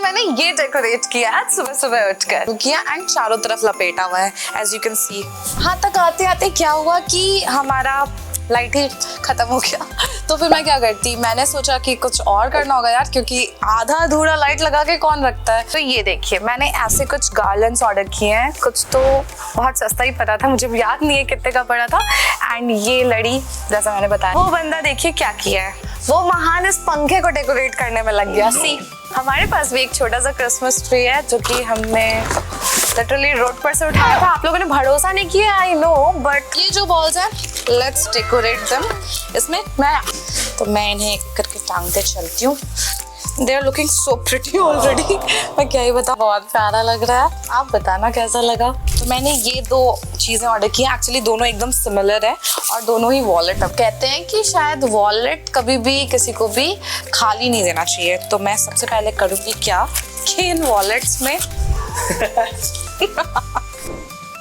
मैंने ये डेकोरेट किया है सुबह सुबह उठकर किया एंड चारों तरफ लपेटा हुआ है एज यू कैन सी। हाँ तक आते आते क्या हुआ कि हमारा लाइट ही खत्म हो गया। तो फिर मैं क्या करती, मैंने सोचा कि कुछ और करना होगा यार, क्योंकि आधा अधूरा लाइट लगा के कौन रखता है। तो ये देखिए मैंने ऐसे कुछ गार्लैंड्स ऑर्डर किए हैं। कुछ तो बहुत सस्ता ही पड़ा था, मुझे याद नहीं है कितने का पड़ा था। एंड ये लड़ी जैसा मैंने बताया, वो बंदा देखिए क्या किया है, वो महान इस पंखे को डेकोरेट करने में लग गया। सी हमारे पास भी एक छोटा सा क्रिसमस ट्री है जो कि हमने लिटरली रोड पर से उठाया था। आप लोगों ने भरोसा नहीं किया, आई नो, बट ये जो बॉल्स हैं लेट्स डेकोरेट देम। इसमें मैं इन्हें करके टांगते चलती हूँ। They are looking so pretty already. मैं क्या ही बताऊँ, बहुत प्यारा लग रहा है। आप बताना कैसा लगा। तो मैंने ये दो चीज़ें ऑर्डर की हैं। एक्चुअली दोनों एकदम सिमिलर है और दोनों ही वॉलेट। अब कहते हैं कि शायद वॉलेट कभी भी किसी को भी खाली नहीं देना चाहिए। तो मैं सबसे पहले करूँगी क्या कि इन वॉलेट्स में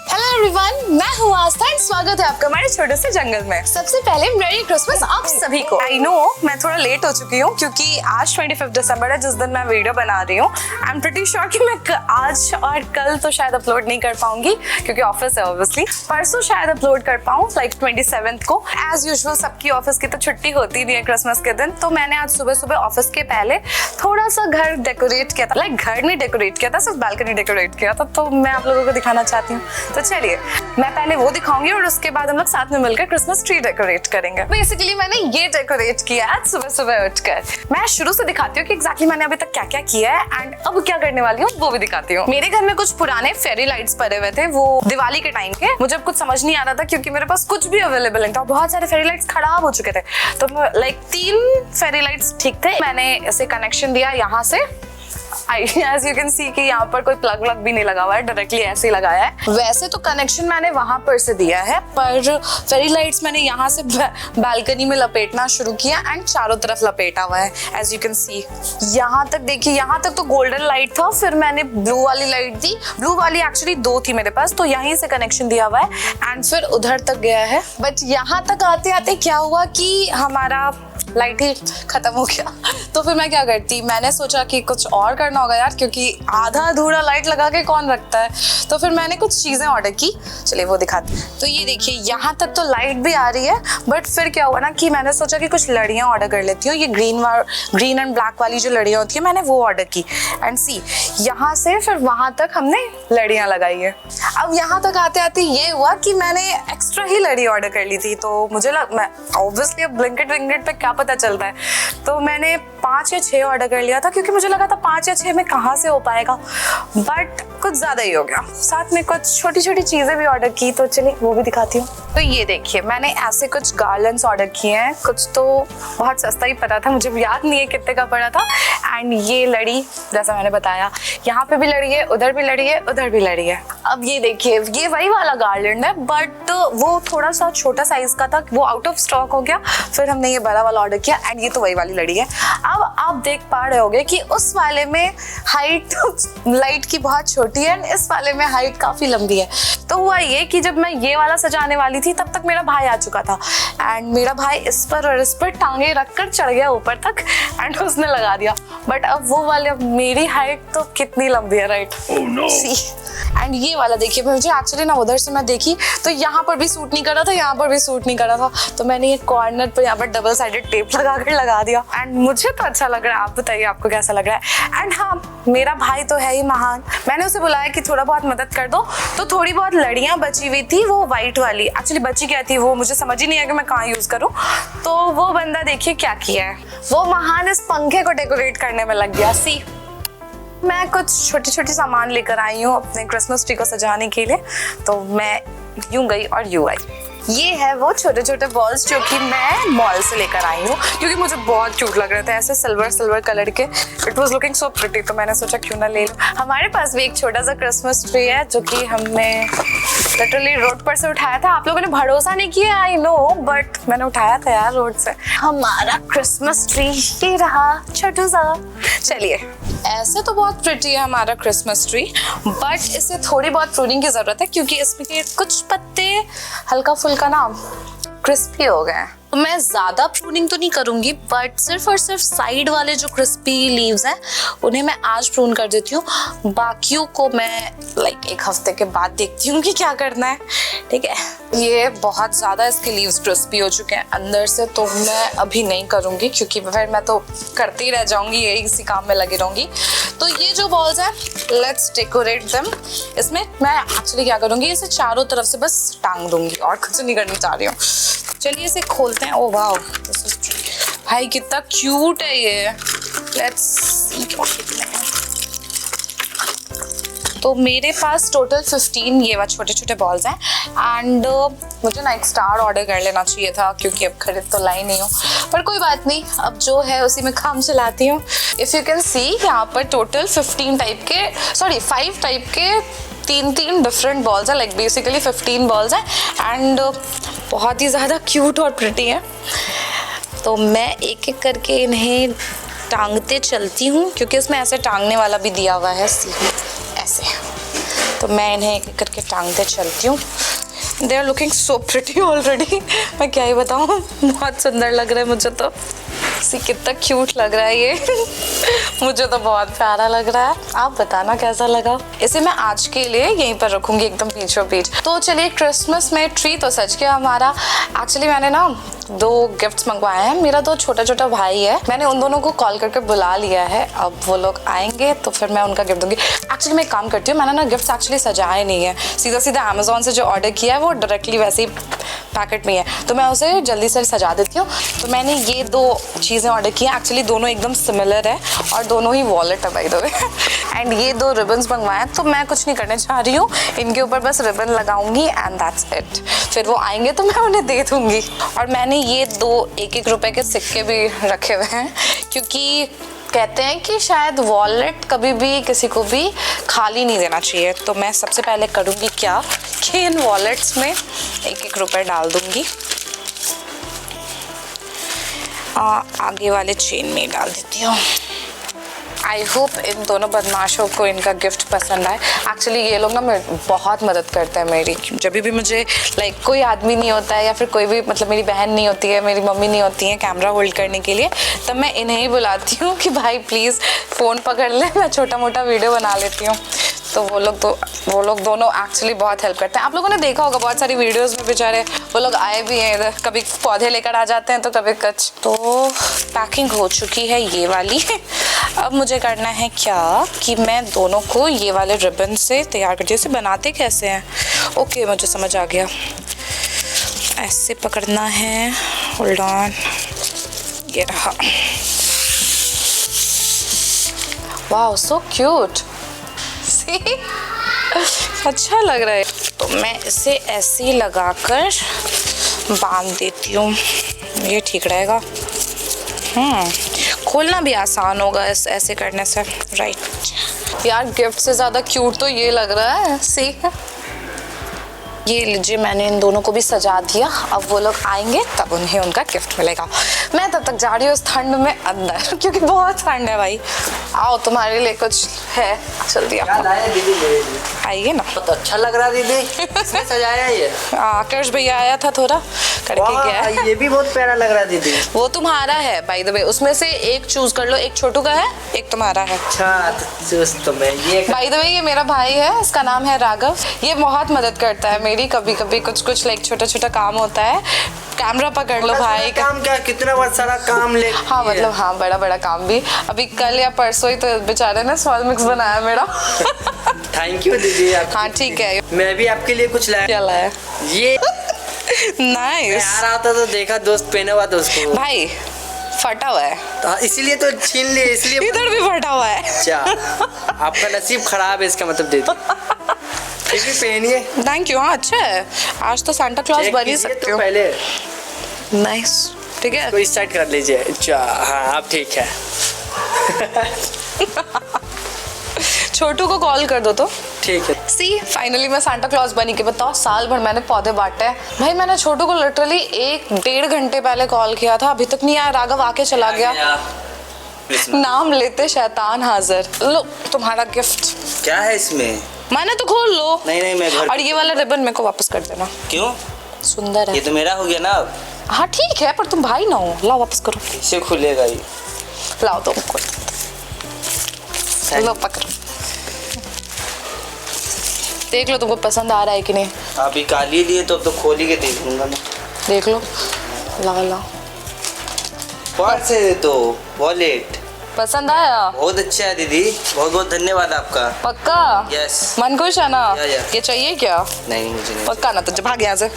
हेलो एवरीवन, मैं हूँ आस्था एंड स्वागत है आपका हमारे छोटे से जंगल में। सबसे पहले मेरी क्रिसमस आप सभी को। आई नो मैं थोड़ा लेट हो चुकी हूँ क्योंकि आज 25 दिसंबर है जिस दिन मैं वीडियो बना रही हूँ। आई एम प्रीटी श्योर कि मैं आज और कल तो शायद अपलोड नहीं कर पाऊंगी क्योंकि ऑफिस है ऑब्वियसली। परसों शायद अपलोड कर पाऊँ लाइक 27 को। एज यूजुअल सबकी ऑफिस की तो छुट्टी होती नहीं है क्रिसमस के दिन। तो मैंने आज सुबह सुबह ऑफिस के पहले थोड़ा सा घर डेकोरेट किया था। लाइक घर नहीं डेकोरेट किया था, सिर्फ बालकनी डेकोरेट किया था। तो मैं आप लोगों को दिखाना चाहती हूँ। तो चलिए मैं पहले वो दिखाऊंगी और उसके बाद हम लोग साथ में मिलकर क्रिसमस ट्री डेकोरेट करेंगे। बेसिकली मैंने ये डेकोरेट किया है सुबह सुबह उठकर। मैं शुरू से दिखाती हूँ कि एग्जैक्टली मैंने अभी तक क्या क्या किया है एंड अब क्या करने वाली हूँ वो भी दिखाती हूँ। मेरे घर में कुछ पुराने फेरी लाइट्स पड़े हुए थे, वो दिवाली के टाइम के। मुझे कुछ समझ नहीं आ रहा था क्योंकि मेरे पास कुछ भी अवेलेबल नहीं था। बहुत सारे फेरी लाइट्स खराब हो चुके थे। तो लाइक 3 फेरी लाइट्स ठीक थे। मैंने इसे कनेक्शन दिया यहाँ से। As you can see कि यहाँ पर कोई प्लग व्लग भी नहीं लगा हुआ है, डायरेक्टली ऐसे ही लगाया है। वैसे तो कनेक्शन मैंने वहां पर से दिया है, पर फेरी लाइट्स मैंने यहाँ से बालकनी में लपेटना शुरू किया एंड चारों तरफ लपेटा हुआ है एज यू कैन सी। यहाँ तक देखिए, यहाँ तक तो गोल्डन लाइट था, फिर मैंने ब्लू वाली लाइट दी। ब्लू वाली एक्चुअली 2 थी मेरे पास, तो यहीं से कनेक्शन दिया हुआ है एंड फिर उधर तक गया है। बट यहाँ तक आते आते क्या हुआ कि हमारा लाइट ही खत्म हो गया। तो फिर मैं क्या करती, मैंने सोचा कि कुछ और करना होगा यार, क्योंकि आधा अधूरा लाइट लगा के कौन रखता है। तो फिर मैंने कुछ चीजें ऑर्डर की, चलिए वो दिखाती। तो ये देखिए यहाँ तक तो लाइट भी आ रही है, बट फिर क्या हुआ ना कि मैंने सोचा कि कुछ लड़ियाँ ऑर्डर कर लेती हूँ। ये ग्रीन एंड ब्लैक वाली जो लड़ियाँ होती है मैंने वो ऑर्डर की। एंड सी यहाँ से फिर वहां तक हमने लड़ियाँ लगाई है। अब यहाँ तक आते आते ये हुआ कि मैंने एक्स्ट्रा ही लड़ी ऑर्डर कर ली थी। तो मुझे ऑब्वियसली अब ब्लिंकिट विंकिट पे क्या पता चलता है, तो मैंने 5 या 6 ऑर्डर कर लिया था क्योंकि मुझे लगा था 5 या 6 में कहाँ से हो पाएगा, बट कुछ ज्यादा ही हो गया। साथ में कुछ छोटी छोटी चीजें भी ऑर्डर की, तो चलिए वो भी दिखाती हूँ। तो ये देखिए मैंने ऐसे कुछ गार्लैंड्स ऑर्डर किए हैं। कुछ तो बहुत सस्ता ही पड़ा था, मुझे याद नहीं है कितने का पड़ा था। एंड ये लड़ी जैसा मैंने बताया, यहाँ पे भी लड़ी है, उधर भी लड़ी है, उधर भी लड़ी है। अब ये देखिए ये वही वाला गार्लैंड है, बट वो थोड़ा सा छोटा साइज का था, वो आउट ऑफ स्टॉक हो गया। फिर हमने ये बड़ा वाला ऑर्डर किया एंड ये तो वही वाली लड़ी है। अब आप देख पा रहे होंगे कि उस वाले में हाइट लाइट की बहुत छोटी है, इस वाले में हाइट काफी लंबी है। तो हुआ ये कि जब मैं ये वाला सजाने वाली थी तब तक मेरा भाई आ चुका था एंड मेरा भाई इस पर और इस पर टांगे रखकर चढ़ गया ऊपर तक एंड उसने लगा दिया। बट अब वो वाले, मेरी हाइट तो कितनी लंबी है, राइट? एंड ये वाला देखिए, मुझे एक्चुअली ना उधर से मैं देखी तो यहाँ पर भी सूट नहीं कर रहा था, यहाँ पर भी सूट नहीं कर रहा था। तो मैंने ये कॉर्नर पर यहाँ पर डबल साइडेड टेप लगा दिया एंड मुझे तो अच्छा लग रहा है। आप बताइए आपको कैसा लग रहा है? एंड हाँ, मेरा भाई तो है ही महान। मैंने उसे बुलाया कि थोड़ा बहुत मदद कर दो। तो थोड़ी बहुत लड़ियाँ बची हुई थी, वो व्हाइट वाली। एक्चुअली बची क्या थी वो मुझे समझ ही नहीं है कि मैं कहाँ यूज करूँ। तो वो बंदा देखिए क्या किया है, वो महान इस पंखे को डेकोरेट करने में लग गया। सी मैं कुछ छोटी छोटी सामान लेकर आई हूँ अपने क्रिसमस ट्री को सजाने के लिए। तो मैं यूं गई और यूं आई। ये है वो छोटे छोटे बॉल्स जो कि मैं मॉल से लेकर आई हूँ क्योंकि मुझे बहुत क्यूट लग रहे थे, ऐसे सिल्वर कलर के। It was looking so pretty, तो मैंने सोचा क्यों ना ले लूं। हमारे पास भी एक छोटा सा क्रिसमस ट्री है जो कि हमने लिटरली रोड पर से उठाया था। आप लोगों ने भरोसा नहीं किया, आई नो, बट मैंने उठाया था यार रोड से। हमारा क्रिसमस ट्री ये रहा छोटू सा। चलिए, ऐसे तो बहुत प्रिटी है हमारा क्रिसमस ट्री, बट इसे थोड़ी बहुत प्रूनिंग की जरूरत है क्योंकि इसमें के कुछ पत्ते हल्का फुल्का ना क्रिस्पी हो गए। मैं ज्यादा प्रूनिंग तो नहीं करूंगी, बट सिर्फ और सिर्फ साइड वाले जो क्रिस्पी लीव्स हैं उन्हें मैं आज प्रून कर देती हूँ। बाकियों को मैं एक हफ्ते के बाद देखती हूँ कि क्या करना है। ठीक है, ये बहुत ज्यादा इसके लीव्स क्रिस्पी हो चुके हैं अंदर से, तो मैं अभी नहीं करूंगी क्योंकि फिर मैं तो करती रह जाऊंगी, यही इसी काम में लगी रहूंगी। तो ये जो बॉल्स हैं, लेट्स डेकोरेट देम। इसमें मैं एक्चुअली क्या करूंगी, इसे चारों तरफ से बस टांग दूंगी और कुछ नहीं करनी चाह रही हूँ। चलिए इसे खोलते हैं। ओ वाओ, भाई कितना क्यूट है ये। लेट्स सी क्या कितने हैं। तो मेरे पास टोटल 15 ये छोटे छोटे बॉल्स हैं एंड मुझे ना एक स्टार ऑर्डर कर लेना चाहिए था क्योंकि अब खरीद तो लाई नहीं हूँ, पर कोई बात नहीं, अब जो है उसी में काम चलाती हूँ। इफ़ यू कैन सी यहाँ पर टोटल 5 टाइप के तीन डिफरेंट बॉल्स हैं, बेसिकली 15 बॉल्स हैं एंड बहुत ही ज़्यादा क्यूट और प्रिटी है। तो मैं एक एक करके इन्हें टांगते चलती हूँ क्योंकि इसमें ऐसे टांगने वाला भी दिया हुआ है, ऐसे। तो मैं इन्हें एक एक करके टांगते चलती हूँ। They are looking so pretty already. मैं क्या ही बताऊँ, बहुत सुंदर लग रहा है मुझे तो। सी कितना क्यूट लग रहा है ये। मुझे तो बहुत प्यारा लग रहा है, आप बताना कैसा लगा। इसे मैं आज के लिए यहीं पर रखूंगी एकदम पीछे पीछ। तो चलिए, क्रिसमस में ट्री तो सच गया हमारा। एक्चुअली मैंने ना 2 गिफ्ट्स मंगवाए हैं। मेरा 2 छोटा भाई है, मैंने उन दोनों को कॉल करके बुला लिया है। अब वो लोग आएंगे तो फिर मैं उनका गिफ्ट दूंगी। एक्चुअली मैं एक काम करती हूँ, मैंने ना गिफ्ट्स एक्चुअली सजाए नहीं है, सीधा अमेज़ॉन से जो ऑर्डर किया है वो डायरेक्टली वैसे ही पैकेट में है, तो मैं उसे जल्दी से सजा देती हूँ। तो मैंने ये 2 चीज़ें ऑर्डर की हैं। एक्चुअली दोनों एकदम सिमिलर है और दोनों ही वॉलेट है बाय द वे। एंड ये 2 रिबन्स मंगवाए हैं, तो मैं कुछ नहीं करने चाह रही हूँ, इनके ऊपर बस रिबन लगाऊंगी एंड दैट्स इट। फिर वो आएंगे तो मैं उन्हें दे दूँगी। और मैंने ये 2 1-1 रुपए के सिक्के भी रखे हुए हैं क्योंकि कहते हैं कि शायद वॉलेट कभी भी किसी को भी खाली नहीं देना चाहिए। तो मैं सबसे पहले करूँगी क्या कि इन वॉलेट्स में 1-1 रुपए डाल दूँगी, आगे वाले चेन में डाल देती हूँ। आई होप इन दोनों बदमाशों को इनका गिफ्ट पसंद आए। एक्चुअली ये लोग ना बहुत मदद करते हैं मेरी, जब भी मुझे कोई आदमी नहीं होता है या फिर कोई भी मेरी बहन नहीं होती है, मेरी मम्मी नहीं होती है कैमरा होल्ड करने के लिए, तब मैं इन्हें ही बुलाती हूँ कि भाई प्लीज़ फ़ोन पकड़ ले, मैं छोटा मोटा वीडियो बना लेती हूँ। तो वो लोग दोनों एक्चुअली बहुत हेल्प करते हैं। आप लोगों ने देखा होगा बहुत सारी वीडियोस में बेचारे वो लोग आए भी हैं इधर, कभी पौधे लेकर आ जाते हैं तो कभी कुछ। तो पैकिंग हो चुकी है ये वाली। अब मुझे करना है क्या कि मैं दोनों को ये वाले रिबन से तैयार करती हूँ। इसे बनाते कैसे हैं? ओके, मुझे समझ आ गया। ऐसे पकड़ना है, होल्ड ऑन, ये रहा। Wow, so cute. अच्छा लग रहा है। तो मैं इसे ऐसे ही लगाकर बांध देती हूँ, ये ठीक रहेगा। खोलना भी आसान होगा इस ऐसे करने से, राइट। यार गिफ्ट से ज़्यादा क्यूट तो ये लग रहा है। सी, ये लीजिए, मैंने इन दोनों को भी सजा दिया। अब वो लोग आएंगे तब उन्हें उनका गिफ्ट मिलेगा। मैं तब तक जा रही हूँ इस ठंड में अंदर क्योंकि बहुत ठंड है भाई। आओ, तुम्हारे लिए कुछ है, जल्दी आइए ना। बहुत अच्छा लग रहा दीदी, इसने सजाया ये। आकर्ष भैया आया था, थोड़ा करके गया। ये भी बहुत प्यारा लग रहा दीदी। वो तुम्हारा है बाय द वे, उसमें से एक चूज कर लो, एक छोटू का है, एक तुम्हारा है। अच्छा, तो मैं ये बाय द वे ये मेरा भाई है, इसका नाम है राघव। ये बहुत मदद करता है मेरी, कभी कभी कुछ छोटा छोटा काम होता है। कैमरा पकड़ लो भाई का। काम क्या, कितना बड़ा सारा काम ले। हाँ हाँ, बड़ा काम भी। अभी कल या परसों ही तो बेचारे ने स्वाद मिक्स बनाया मेरा। थैंक यू दीदी। हाँ ठीक है, मैं भी आपके लिए कुछ लाया। क्या लाया? ये नाइस। आ रहा था तो देखा दोस्त पहने हुआ था उसको। भाई फटा हुआ है तो इसीलिए तो छीन लिए, इसलिए इधर भी फटा हुआ है। अच्छा, आपका नसीब खराब है इसका मतलब। दीदी फिर भी पहनिए। Thank you. हाँ अच्छा है, आज तो सांता क्लॉज बन ही सकते हो। पहले नाइस, ठीक है। तो इस साइड कर लीजिए। अच्छा हाँ, अब ठीक है। छोटू को कॉल कर दो तो। ठीक है। सी फाइनली मैं सांता क्लॉज बनी के। बताओ, साल भर मैंने पौधे बांटे हैं भाई। मैंने छोटू को लिटरली 1-1.5 घंटे पहले कॉल किया था, अभी तक नहीं आया। राघव आके चला गया। नाम लेते शैतान हाजिर। लो तुम्हारा गिफ्ट। क्या है इसमें? मैंने तो खोल लो। नहीं मैं घर। और ये वाला रिबन मेरे को वापस कर देना। क्यों? सुंदर है। ये तो मेरा हो गया ना अब। हाँ ठीक है, पर तुम भाई ना हो। लाओ वापस करो। इसे खुलेगा ही। लाओ तुमको, लो पकड़ो, देख लो तुमको पसंद आ रहा है कि नहीं। आप ही काली लिए तो अब तो खोल ही के देख लूंगा मैं। देख लो, लाओ लाओ। पर्स है तो वॉलेट पसंद आया? बहुत अच्छा है दीदी, बहुत बहुत धन्यवाद आपका। पक्का? यस। मन खुश है ना? या। ये चाहिए क्या? नहीं मुझे नहीं। पक्का ना? तो भाग यहाँ से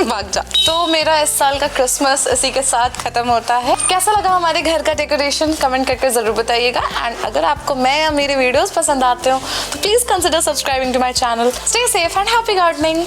भाग जा। तो मेरा इस साल का क्रिसमस इसी के साथ खत्म होता है। कैसा लगा हमारे घर का डेकोरेशन कमेंट करके जरूर बताइएगा। एंड अगर आपको मैं या मेरे वीडियोस पसंद आते हो तो please consider subscribing to my channel. Stay safe and happy gardening.